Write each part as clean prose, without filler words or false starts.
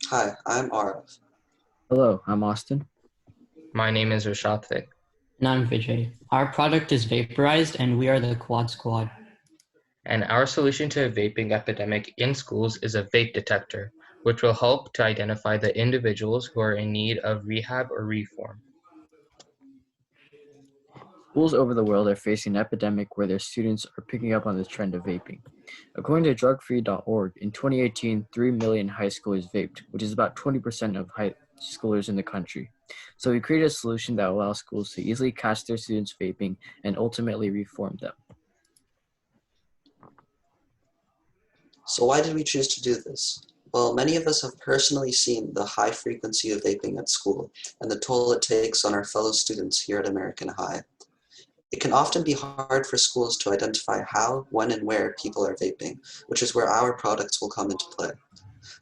Hi, I'm Arav. Hello, I'm Austin. My name is Rishathvik. And I'm Vijay. Our product is Vaporized, and we are the Quad Squad. And our solution to a vaping epidemic in schools is a vape detector, which will help to identify the individuals who are in need of rehab or reform. Schools over the world are facing an epidemic where their students are picking up on the trend of vaping. According to drugfree.org, in 2018, 3 million high schoolers vaped, which is about 20% of high schoolers in the country. So we created a solution that allows schools to easily catch their students vaping and ultimately reform them. So why did we choose to do this? Well, many of us have personally seen the high frequency of vaping at school and the toll it takes on our fellow students here at American High. It can often be hard for schools to identify how, when, and where people are vaping, which is where our products will come into play.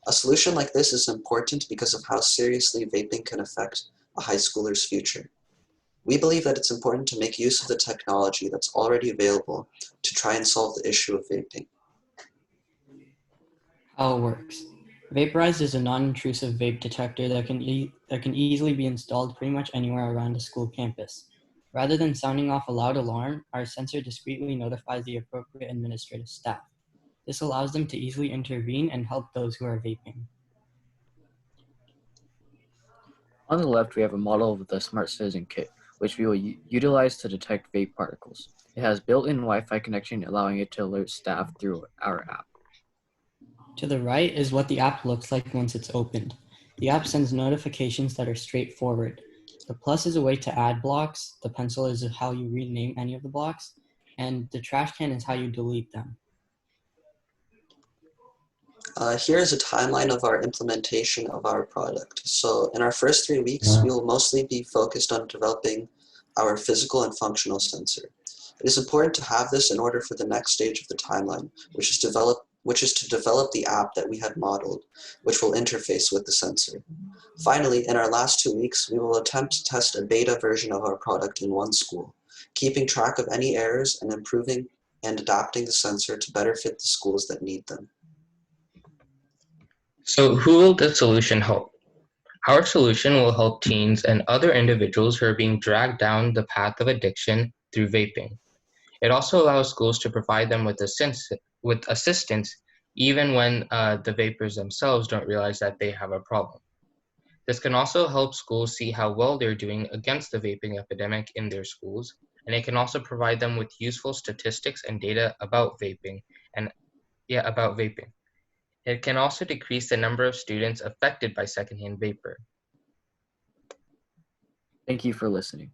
A solution like this is important because of how seriously vaping can affect a high schooler's future. We believe that it's important to make use of the technology that's already available to try and solve the issue of vaping. How it works. Vaporized is a non-intrusive vape detector that can easily be installed pretty much anywhere around a school campus. Rather than sounding off a loud alarm, our sensor discreetly notifies the appropriate administrative staff. This allows them to easily intervene and help those who are vaping. On the left, we have a model of the Smart Citizen Kit, which we will utilize to detect vape particles. It has built-in Wi-Fi connection, allowing it to alert staff through our app. To the right is what the app looks like once it's opened. The app sends notifications that are straightforward. The plus is a way to add blocks, the pencil is how you rename any of the blocks, and the trash can is how you delete them. Here is a timeline of our implementation of our product. So in our first 3 weeks, we will mostly be focused on developing our physical and functional sensor. It is important to have this in order for the next stage of the timeline, which is to develop the app that we had modeled, which will interface with the sensor. Finally, in our last 2 weeks, we will attempt to test a beta version of our product in one school, keeping track of any errors and improving and adapting the sensor to better fit the schools that need them. So who will the solution help? Our solution will help teens and other individuals who are being dragged down the path of addiction through vaping. It also allows schools to provide them with assistance even when the vapors themselves don't realize that they have a problem. This can also help schools see how well they're doing against the vaping epidemic in their schools, and it can also provide them with useful statistics and data about vaping and about vaping. It can also decrease the number of students affected by secondhand vapor. Thank you for listening.